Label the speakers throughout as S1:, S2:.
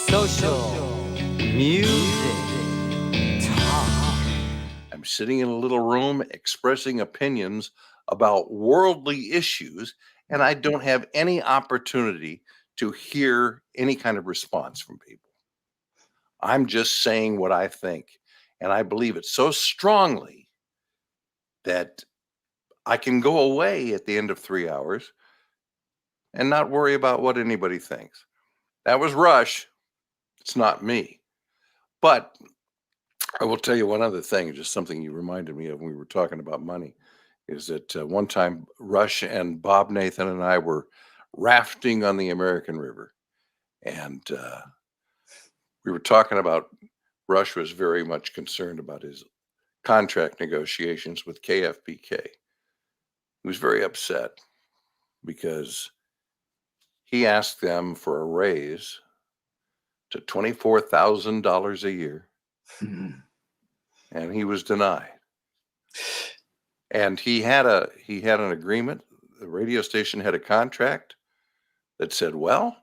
S1: Social music talk.
S2: I'm sitting in a little room expressing opinions about worldly issues, and I don't have any opportunity to hear any kind of response from people. I'm just saying what I think, and I believe it so strongly that I can go away at the end of 3 hours and not worry about what anybody thinks. That was Rush. It's not me. But I will tell you one other thing, just something you reminded me of when we were talking about money, is that one time Rush and Bob Nathan and I were rafting on the American River, and we were talking about Rush was very much concerned about his contract negotiations with KFBK. He was very upset because he asked them for a raise to $24,000 a year, and he was denied. And he had an agreement. The radio station had a contract that said, well,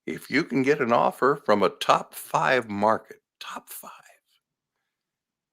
S2: if you can get an offer from a top 5 market, top 5,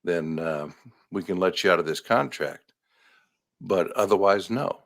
S2: then we can let you out of this contract. But otherwise, no.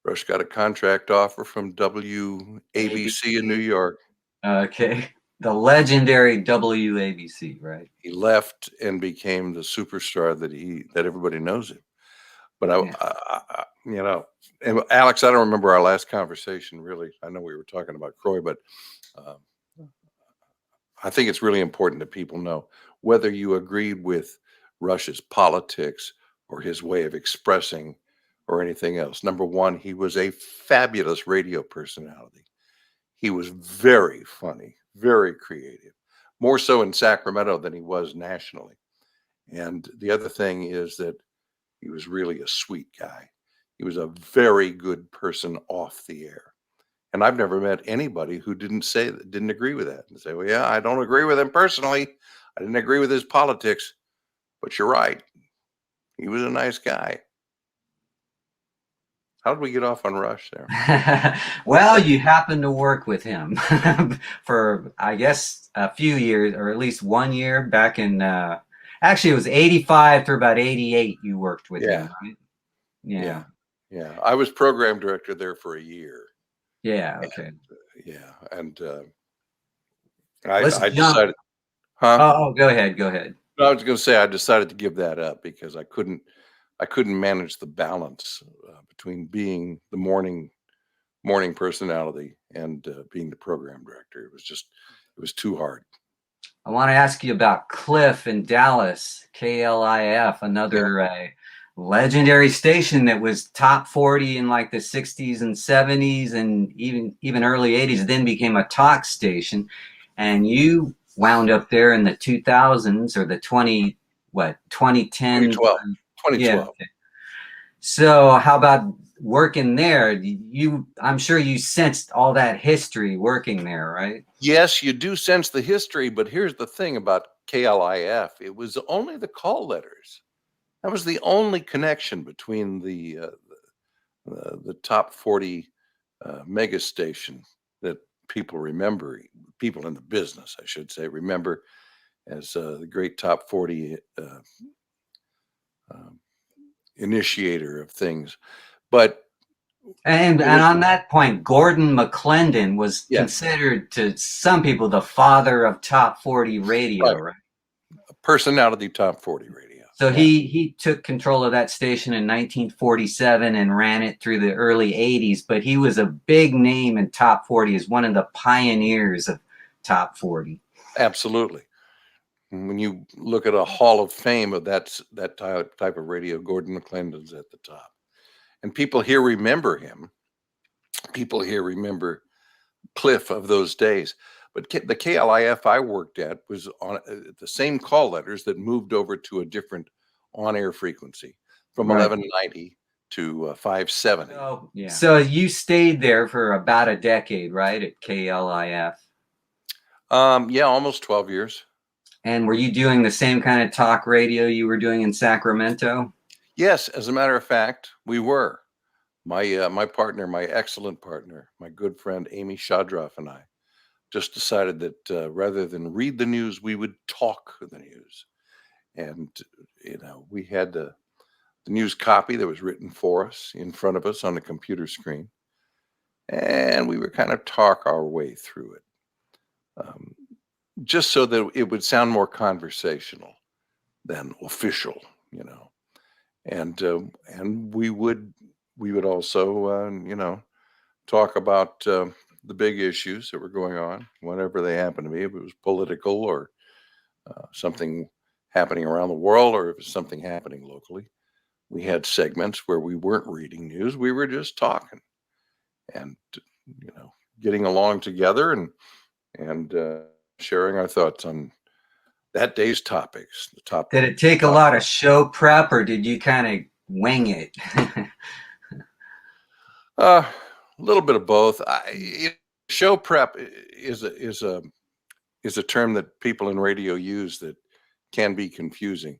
S2: Rush got a contract offer from WABC in New York.
S1: Okay. The legendary WABC, right?
S2: He left and became the superstar that everybody knows him. But and Alex, I don't remember our last conversation really. I know we were talking about Croy, but uh, I think it's really important that people know whether you agreed with Rush's politics or his way of expressing or anything else. Number one, he was a fabulous radio personality. He was very funny, very creative, more so in Sacramento than he was nationally. And the other thing is that he was really a sweet guy. He was a very good person off the air. And I've never met anybody who didn't agree with that and say, well, yeah, I don't agree with him personally. I didn't agree with his politics, but you're right. He was a nice guy. How did we get off on Rush there?
S1: Well, you happened to work with him for, I guess, a few years, or at least 1 year back in, actually, it was 85 through about 88 you worked with him, right?
S2: Yeah. Yeah. I was program director there for a year.
S1: Yeah, okay.
S2: Yeah. And
S1: Let's
S2: I
S1: jump.
S2: decided, huh?
S1: Oh, go ahead. Go ahead.
S2: I was going to say I decided to give that up because I couldn't manage the balance between being the morning personality and being the program director. It was too hard.
S1: I want to ask you about Cliff in Dallas, KLIF, another legendary station that was top 40 in like the 60s and 70s and even early 80s, then became a talk station. And you wound up there in the 2000s or the 2010?
S2: 2012.
S1: Yeah. Okay. So how about working there? I'm sure you sensed all that history working there, right?
S2: Yes, you do sense the history, but here's the thing about KLIF. It was only the call letters. That was the only connection between the top 40 mega station that people remember, people in the business, I should say, remember as the great top 40 initiator of things. But
S1: and on that point, Gordon McClendon was considered to some people the father of top 40 radio, right?
S2: Personality top 40 radio.
S1: So he took control of that station in 1947 and ran it through the early 80s, but he was a big name in top 40 as one of the pioneers of top 40.
S2: Absolutely. When you look at a hall of fame of that type of radio, Gordon McClendon's at the top. And people here remember him. People here remember Cliff of those days. But the KLIF I worked at was on the same call letters that moved over to a different on-air frequency from 1190 to 570.
S1: So you stayed there for about a decade, right, at KLIF?
S2: Yeah, almost 12 years.
S1: And were you doing the same kind of talk radio you were doing in Sacramento?
S2: Yes, as a matter of fact, we were. My partner, my excellent partner, my good friend Amy Shadroff and I just decided that rather than read the news, we would talk the news. And, we had the news copy that was written for us in front of us on the computer screen. And we would kind of talk our way through it, um, just so that it would sound more conversational than official, you know. And we would also, talk about the big issues that were going on, whenever they happened to be, if it was political or something happening around the world, or if it's something happening locally. We had segments where we weren't reading news; we were just talking and you know getting along together and sharing our thoughts on that day's topics. The top
S1: Did it take a
S2: top.
S1: lot of show prep, or did you kind of wing it?
S2: Uh, a little bit of both. Show prep is a term that people in radio use that can be confusing.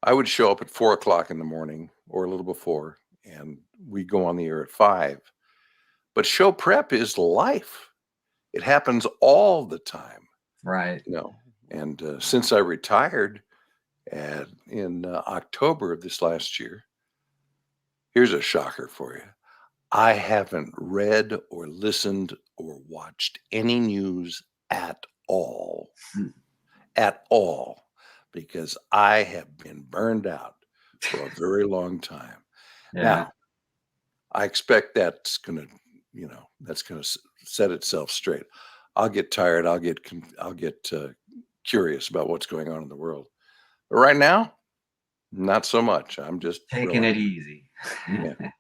S2: I would show up at 4 o'clock in the morning or a little before, and we go on the air at 5. But show prep is life. It happens all the time,
S1: Right.
S2: you know. And since I retired in October of this last year, here's a shocker for you. I haven't read or listened or watched any news at all,
S1: Hmm.
S2: at all, because I have been burned out for a very long time.
S1: Yeah.
S2: Now, I expect that's gonna set itself straight. I'll get tired. I'll get curious about what's going on in the world. But right now, not so much. I'm just
S1: Taking it
S2: relaxed.
S1: easy.
S2: Yeah.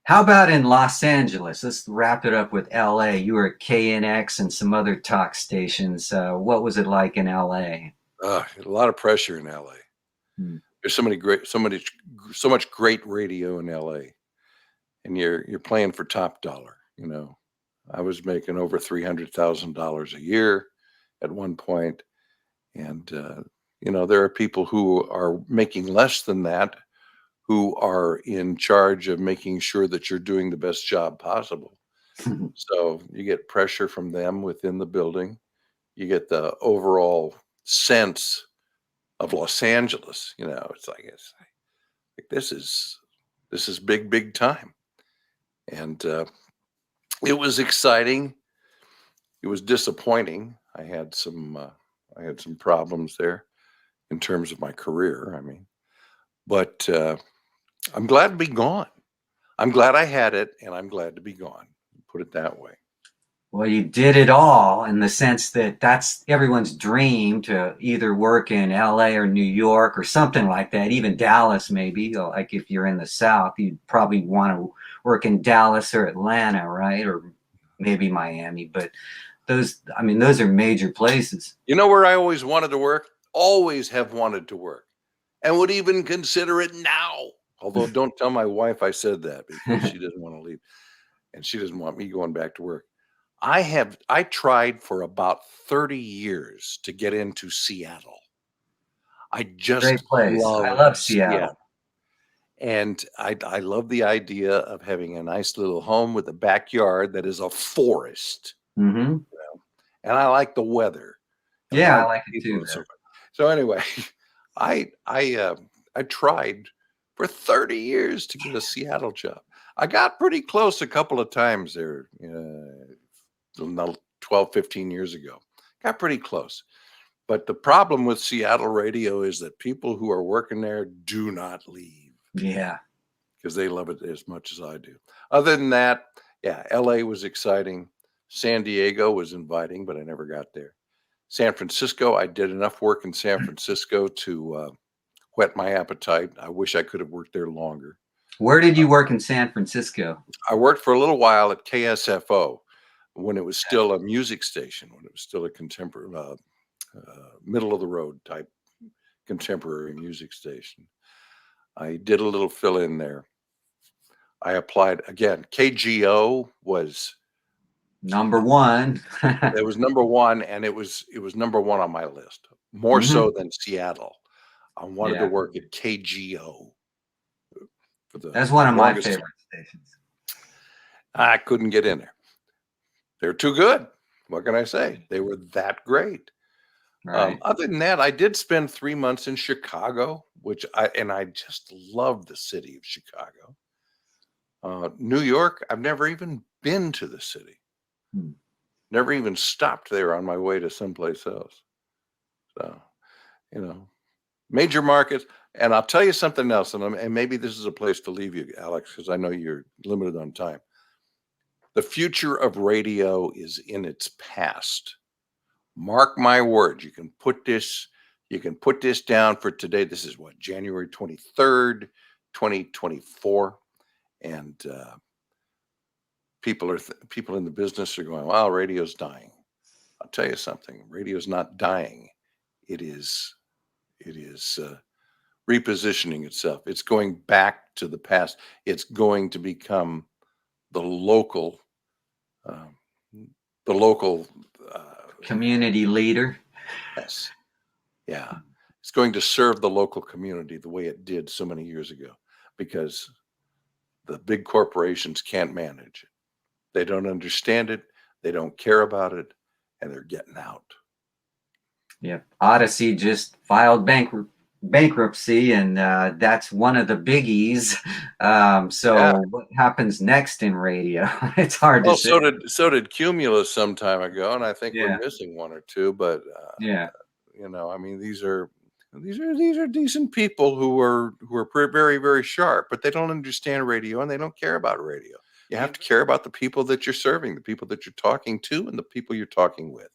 S1: How about in Los Angeles? Let's wrap it up with LA. You were at KNX and some other talk stations. What was it like in LA?
S2: A lot of pressure in LA.
S1: Hmm.
S2: There's so much great radio in LA, and you're playing for top dollar. I was making over $300,000 a year at one point, and there are people who are making less than that, who are in charge of making sure that you're doing the best job possible. So you get pressure from them within the building. You get the overall sense of Los Angeles. It's like this is big, big time, and it was exciting. It was disappointing. I had some problems there in terms of my career. I mean, but I'm glad to be gone. I'm glad I had it, and I'm glad to be gone. Put it that way.
S1: Well, you did it all in the sense that that's everyone's dream to either work in LA or New York or something like that, even Dallas, maybe. Like if you're in the South, you'd probably want to work in Dallas or Atlanta, right? Or maybe Miami. But those are major places.
S2: You know where I always wanted to work? Always have wanted to work, and would even consider it now. Although, don't tell my wife I said that, because she doesn't want to leave, and she doesn't want me going back to work. I tried for about 30 years to get into Seattle. I just
S1: Great place. I
S2: love
S1: love Seattle.
S2: Seattle. And I love the idea of having a nice little home with a backyard that is a forest.
S1: Hmm.
S2: And I like the weather, and I
S1: Yeah, I
S2: like
S1: like
S2: the
S1: it
S2: people
S1: too
S2: and so
S1: there.
S2: forth. So anyway, I tried for 30 years to get a Seattle job. I got pretty close a couple of times there, 12, 15 years ago. Got pretty close. But the problem with Seattle radio is that people who are working there do not leave,
S1: Yeah.
S2: because they love it as much as I do. Other than that, yeah, LA was exciting. San Diego was inviting, but I never got there. San Francisco, I did enough work in San Francisco to whet my appetite. I wish I could have worked there longer.
S1: Where did you work in San Francisco?
S2: I worked for a little while at KSFO when it was still a music station, when it was still a contemporary, middle of the road type contemporary music station. I did a little fill in there. I applied again. KGO was
S1: Number one.
S2: it was number one, and it was number one on my list, more
S1: Hmm.
S2: so than Seattle. I wanted to
S1: Yeah,
S2: work at KGO for the
S1: that's one of my
S2: longest time.
S1: favorite stations.
S2: I couldn't get in there. They're too good. What can I say? They were that great.
S1: Right.
S2: Other than that, I did spend 3 months in Chicago, I just love the city of Chicago. New York, I've never even been to the city.
S1: Hmm.
S2: Never even stopped there on my way to someplace else. So, you know, major markets. And I'll tell you something else, and maybe this is a place to leave you, Alex, because I know you're limited on time. The future of radio is in its past. Mark my words. You can put this down for today. This is what, January 23rd, 2024. And people in the business are going, "Wow, radio's dying." I'll tell you something. Radio's not dying. It is repositioning itself. It's going back to the past. It's going to become the local, um, the local. Uh,
S1: Community leader.
S2: yes, yeah. It's going to serve the local community the way it did so many years ago, because the big corporations can't manage it. They don't understand it. They don't care about it, and they're getting out.
S1: Yep. Odyssey just filed bankruptcy, and that's one of the biggies.
S2: Yeah.
S1: So what happens next in radio? It's hard to
S2: Well,
S1: say.
S2: so did Cumulus some time ago, and I think we're
S1: Yeah.
S2: missing one or two. But
S1: Yeah.
S2: I mean, these are decent people who are very very sharp, but they don't understand radio and they don't care about radio. You have to care about the people that you're serving, the people that you're talking to, and the people you're talking with,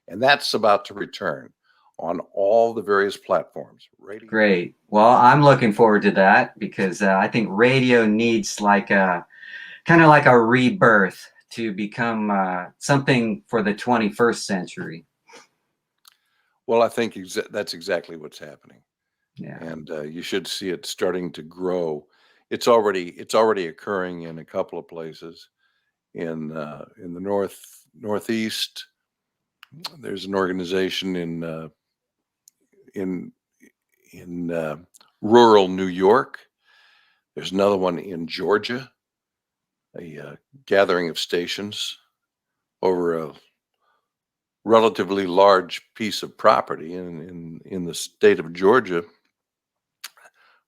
S2: and that's about to return on all the various platforms. Radio.
S1: Great. Well, I'm looking forward to that because I think radio needs like a kind of like a rebirth to become something for the 21st century.
S2: Well, I think that's exactly what's happening,
S1: Yeah.
S2: and you should see it starting to grow. It's already occurring in a couple of places in the northeast. There's an organization in rural New York. There's another one in Georgia, a gathering of stations over a relatively large piece of property in the state of Georgia,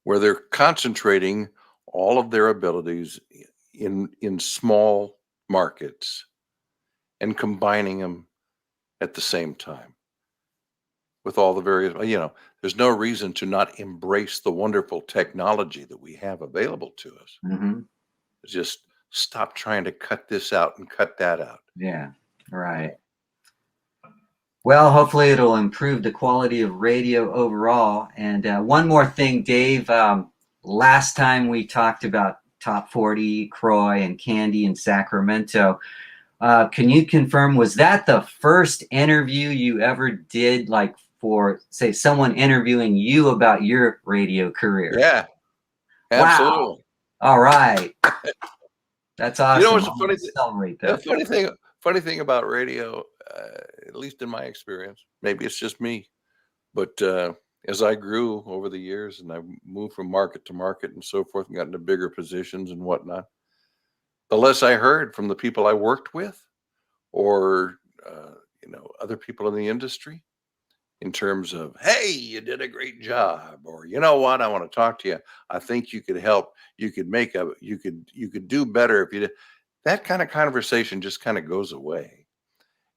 S2: where they're concentrating all of their abilities in small markets and combining them at the same time with all the various, there's no reason to not embrace the wonderful technology that we have available to us.
S1: Hmm.
S2: Just stop trying to cut this out and cut that out.
S1: Yeah.
S2: You
S1: Right.
S2: know,
S1: Well, hopefully it'll improve the quality of radio overall. And one more thing, Dave. Last time we talked about Top 40, Croy, and Candy in Sacramento. Can you confirm, was that the first interview you ever did, like for, say, someone interviewing you about your radio career?
S2: yeah,
S1: Wow.
S2: absolutely.
S1: All right. That's
S2: You know
S1: awesome.
S2: what's
S1: I'm going to celebrate
S2: the
S1: that.
S2: funny thing about radio, at least in my experience, maybe it's just me, but as I grew over the years and I moved from market to market and so forth and got into bigger positions and whatnot, the less I heard from the people I worked with or other people in the industry in terms of, "Hey, you did a great job," or, "You know what, I want to talk to you. I think you could help. You could do better if you did." That kind of conversation just kind of goes away.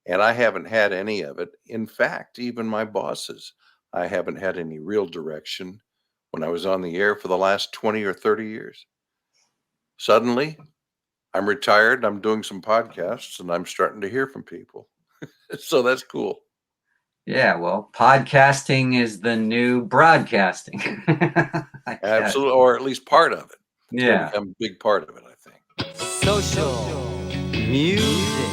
S2: And I haven't had any of it. In fact, even my bosses, I haven't had any real direction when I was on the air for the last 20 or 30 years. Suddenly, I'm retired, I'm doing some podcasts, and I'm starting to hear from people. So that's cool.
S1: Yeah, well, podcasting is the new broadcasting. I guess.
S2: Absolutely, or at least part of it. It's going to
S1: Yeah.
S2: become a big part of it, I think.
S1: Social music.